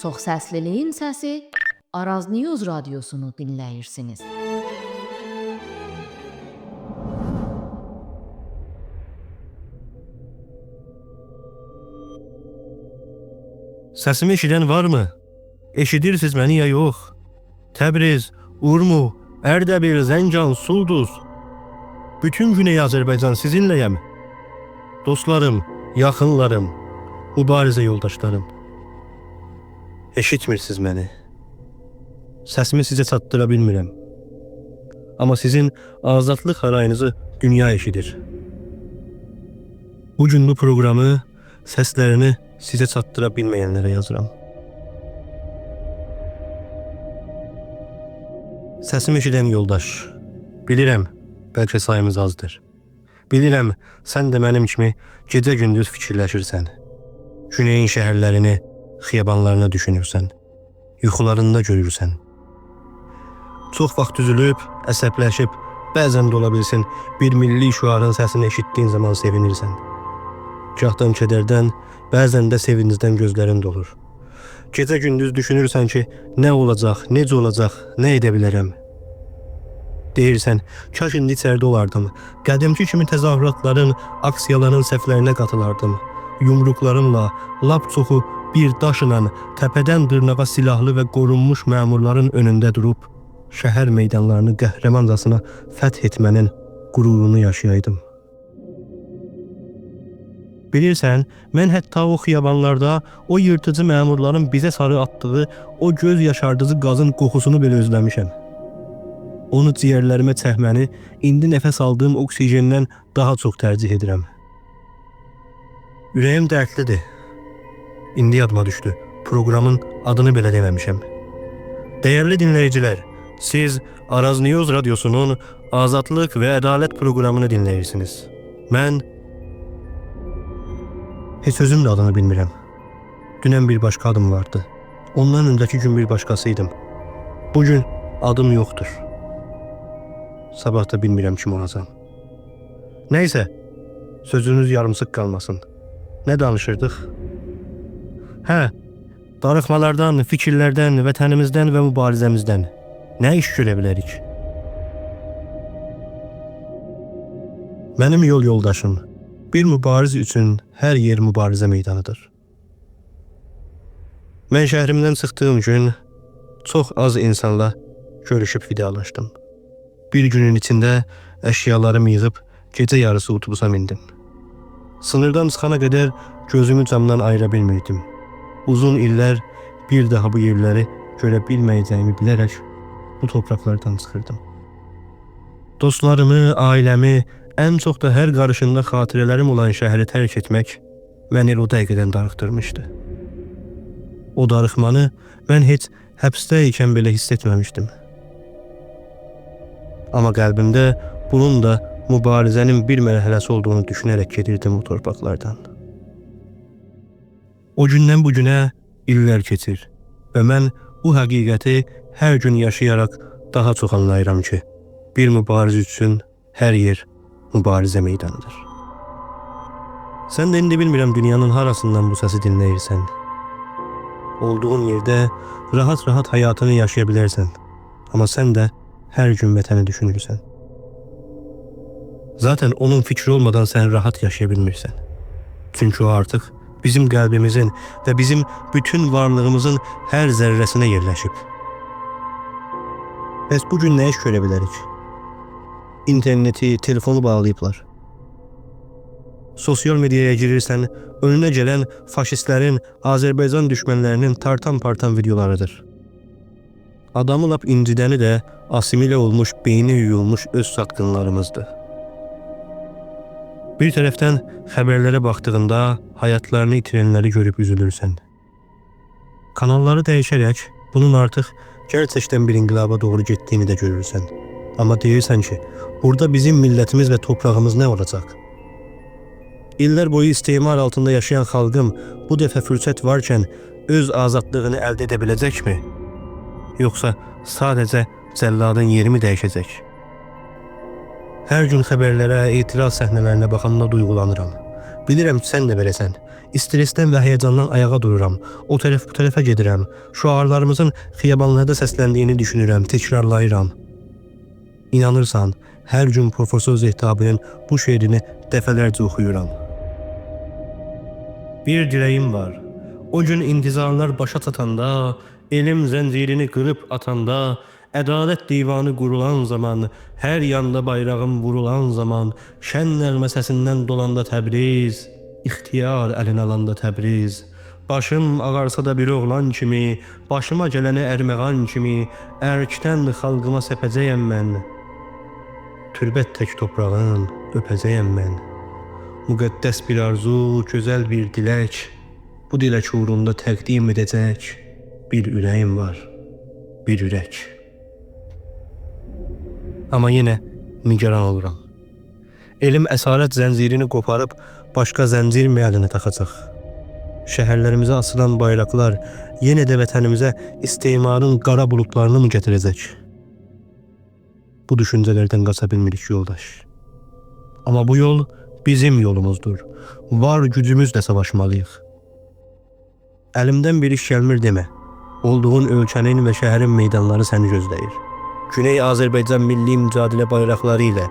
Çox səsliliyin səsi Araz News Radiosunu dinləyirsiniz. Səsimi eşidən varmı? Eşidirsiniz məni ya yox? Təbriz, Urmu, Ərdəbil, Zəncan, Sulduz. Bütün Güney Azərbaycan sizinləyəm. Dostlarım, yaxınlarım, mübarizə yoldaşlarım. Eşitmirsiniz məni. Səsimi sizə çatdıra bilmirəm. Amma sizin azadlıq harayınızı dünya eşidir. Bugün bu proqramı, səslərini sizə çatdıra bilməyənlərə yazıram. Səsimi eşidən yoldaş, bilirəm, bəlkə sayımız azdır. Bilirəm, sən də mənim kimi gecə-gündüz fikirləşirsən. Güneyin şəhərlərini, xiyabanlarını düşünürsən. Yuxularında görürsən. Çox vaxt üzülüb, əsəbləşib, bəzən də ola bilsin, bir milli şüarın səsini eşitdiyin zaman sevinirsən. Gahdan kədərdən, bəzən də sevincdən gözlərin dolur. Gecə-gündüz düşünürsən ki, nə olacaq, necə olacaq, nə edə bilərəm. Deyirsən, kaş indi içərdə olardım. Qədimki kimi təzahüratların, aksiyaların səhvlərinə qatılardım. Yumruqlarımla, lap çoxu bir daşla təpədən dırnağa silahlı və qorunmuş məmurların önündə durub, şəhər meydanlarını qəhrəmancasına fəth etmənin qürurunu yaşayaydım. Bilirsən, mən hətta o xiyabanlarda o yırtıcı məmurların bizə sarı atdığı o göz yaşardıcı qazın qoxusunu belə özləmişəm. Onu ciyərlərimə çəkməni indi nəfəs aldığım oksijendən daha çox tərcih edirəm. Ürəyim dərdlidir. İndi yadıma düşdü. Proqramın adını belə deməmişəm. Dəyərli dinləyicilər, siz Araz News Radiosunun Azadlıq və Ədalət proqramını dinləyirsiniz. Mən heç özüm də adını bilmirəm. Dünən bir başqa adım vardı. Ondan öncəki gün bir başqasıydım. Bugün adım yoxdur. Sabah da bilmirəm kim olacam. Nəysə, sözünüz yarımsıq qalmasın. Nə danışırdıq? Hə, darıxmalardan, fikirlərdən, vətənimizdən və mübarizəmizdən nə iş görə bilərik? Mənim yol yoldaşım, bir mübariz üçün hər yer mübarizə meydanıdır. Mən şəhrimdən çıxdığım gün çox az insanla görüşüb vidalaşdım. Bir günün içində əşyalarımı yığıb gecə yarısı otobusa mindim. Sınırdan çıxana qədər gözümü camdan ayıra bilmirdim. Uzun illər bir daha bu yerləri görə bilməyəcəyimi bilərək bu topraklardan çıxırdım. Dostlarımı, ailəmi, ən çox da hər qarışında xatirələrim olan şəhəri tərk etmək məni o dəqiqədən darıxdırmışdı. O darıxmanı mən heç həbsdə ikən belə hiss etməmişdim. Amma qəlbimdə bunun da mübarizənin bir mərhələsi olduğunu düşünərək gedirdim o torpaqlardan. O gündən bu günə illər keçir və mən bu həqiqəti hər gün yaşayaraq daha çox anlayıram ki, bir mübariz üçün hər yer mübarizə meydanıdır. Sən də indi bilmirəm dünyanın harasından bu səsi dinləyirsən. Olduğun yerdə rahat-rahat həyatını yaşaya bilərsən, amma sən də hər gün vətəni düşünürsən. Zaten onun fikri olmadan sən rahat yaşaya bilmirsən. Çünki o artıq bizim qəlbimizin və bizim bütün varlığımızın hər zərrəsinə yerləşib. Bəs bugün nə iş görə bilərik? İnterneti, telefonu bağlayıblar. Sosial mediaya girirsən, önünə gələn faşistlərin, Azərbaycan düşmənlərinin tartan-partan videolarıdır. Adamı lap incidəni də asimilə olmuş, beyni yuyulmuş öz satqınlarımızdır. Bir tərəfdən xəbərlərə baxdığında həyatlarını itirənləri görüb üzülürsən. Kanalları dəyişərək bunun artıq gerçəkdən bir inqilaba doğru getdiyini də görürsən. Amma deyirsən ki, burada bizim millətimiz və torpağımız nə olacaq? İllər boyu istismar altında yaşayan xalqım bu dəfə fürsət varkən öz azadlığını əldə edə biləcəkmi? Yoxsa sadəcə cəlladın yerimi dəyişəcək? Hər gün xəbərlərə, etiraz səhnələrinə baxanda duyğulanıram. Bilirəm sən də beləsən. İstresdən və həyəcandan ayağa dururam. O tərəf bu tərəfə gedirəm. Şüarlarımızın xiyabanlarda səsləndiyini düşünürəm, təkrarlayıram. İnanırsan, hər gün Profesor Zehtabinin bu şeirini dəfələrcə oxuyuram. Bir diləyim var. O gün intizarlar başa çatanda, elm zəncirini qırıb atanda, ədalət divanı qurulan zaman, hər yanda bayrağım vurulan zaman, şən nəğmə səsindən dolanda Təbriz, ixtiyar əlin alanda Təbriz, başım ağarsa da bir oğlan kimi, başıma gələni ərməğan kimi, ərkdən xalqıma səpəcəyəm mən. Türbət tək toprağın öpəcəyəm mən. Müqəddəs bir arzu, gözəl bir dilək, bu dilək uğrunda təqdim edəcək bir ürəyim var, bir ürək. Amma yenə nigaran oluram. Elm əsarət zəncirini qoparıb başqa zəncir məlinə taxacaq. Şəhərlərimizə asılan bayraqlar yenə də vətənimizə istemarın qara bulutlarını mı gətirəcək? Bu düşüncələrdən qaça bilmirik yoldaş. Amma bu yol bizim yolumuzdur. Var gücümüzlə savaşmalıyıq. Əlimdən bir iş gəlmir demə. Olduğun ölkənin və şəhərin meydanları səni gözləyir. Güney Azərbaycan milli mücadilə bayraqları ilə,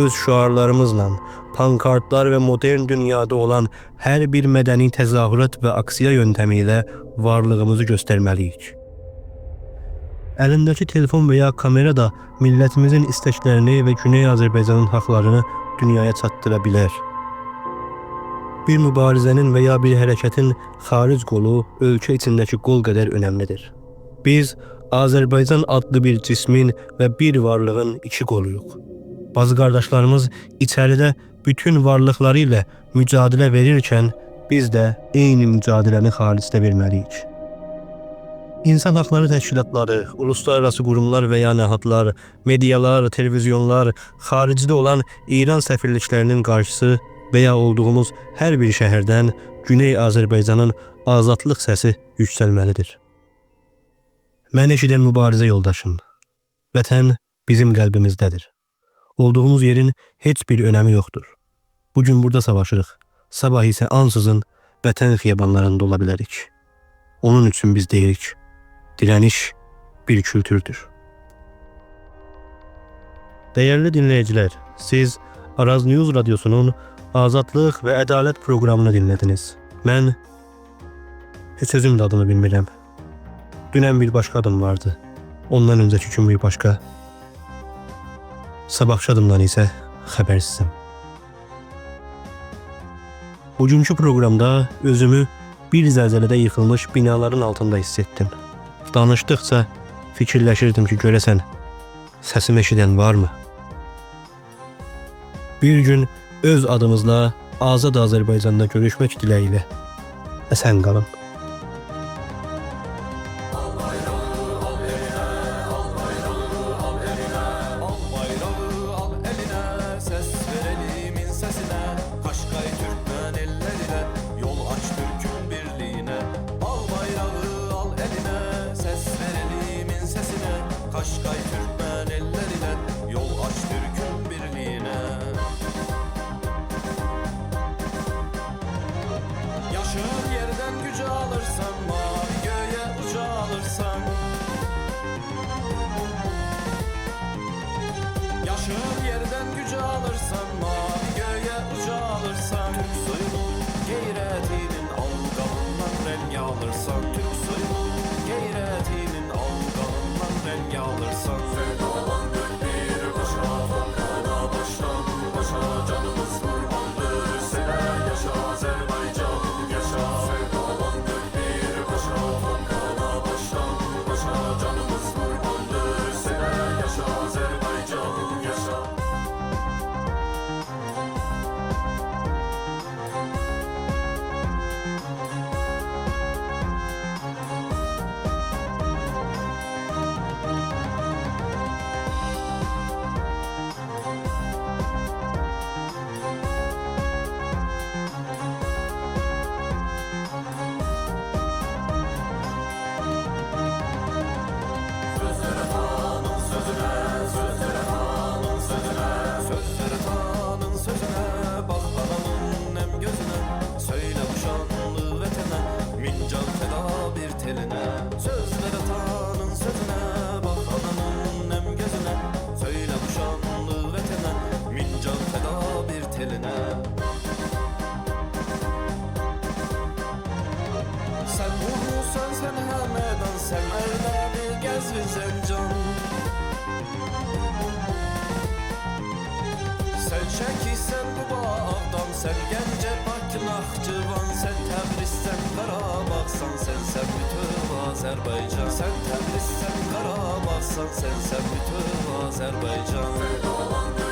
öz şüarlarımızla, pankartlar və modern dünyada olan hər bir mədəni təzahürat və aksiya yöntəmi ilə varlığımızı göstərməliyik. Əlindəki telefon və ya kamera da millətimizin istəklərini və Güney Azərbaycanın haqlarını dünyaya çatdıra bilər. Bir mübarizənin və ya bir hərəkətin xaric qolu ölkə içindəki qol qədər önəmlidir. Biz Azərbaycan adlı bir cismin və bir varlığın iki qoluyuq. Bazı qardaşlarımız içəridə bütün varlıqları ilə mücadilə verirkən, biz də eyni mücadiləni xaricdə verməliyik. İnsan haqları təşkilatları, uluslararası qurumlar və ya nəhadlar, medialar, televizyonlar, xaricdə olan İran səfirliklərinin qarşısı və ya olduğumuz hər bir şəhərdən Güney Azərbaycanın azadlıq səsi yüksəlməlidir. Mən eşidən mübarizə yoldaşım. Vətən bizim qəlbimizdədir. Olduğumuz yerin heç bir önəmi yoxdur. Bugün burada savaşırıq. Sabah isə ansızın vətən xiyabanlarında ola bilərik. Onun üçün biz deyirik, dirəniş bir kültürdür. Dəyərli dinləyicilər, siz Araz News Radyosu'nun Azadlıq və Ədalət proqramını dinlədiniz. Mən heç özüm də adını bilmirəm. Dünən bir başqa adım vardı. Ondan öncəki gün bir başqa. Sabahçı adımdan isə xəbərsizim. Bugünkü proqramda özümü bir zəlzələdə yıxılmış binaların altında hiss etdim. Danışdıqca fikirləşirdim ki, görəsən, səsim eşidən varmı? Bir gün öz adımızla Azad Azərbaycanda görüşmək diləyilə. Əsən qalın. Kaşkay Türkmen elleriyle yol aç Türk'ün birliğine. Yaşın yerden gücü alırsan, mavi göğe uca alırsan. Yaşın yerden gücü alırsan, mavi göğe uca alırsan. Türk soyunun gayretinin algınından rengi alırsan. Türk soyunun gayretinin algınından rengi alırsan. Sevdalandık bir başa, Falkana baştan başa. Canımız kurbandır, sene yaşa Azerbaycan yaşa. Sevdalandık bir başa, Falkana baştan başa. Canımız kurbandır, sene yaşa Azerbaycan yaşa. Mincan feda bir teline, söz ver atanın sözüne, bak ananın nem gözüne, söyle bu şanlı vetene, mincan feda bir teline. Sen vurmuşsan sen hemen, sen Erdem'i gezvin Zencan. Sen Şəkisen bu bağdan, sen Gence Bakı Naxçıvan, sen Təbrizsən Qarabağsan, sen bütün Azərbaycan. Sen Təbrizsən Qarabağsan, sen bütün Azərbaycan.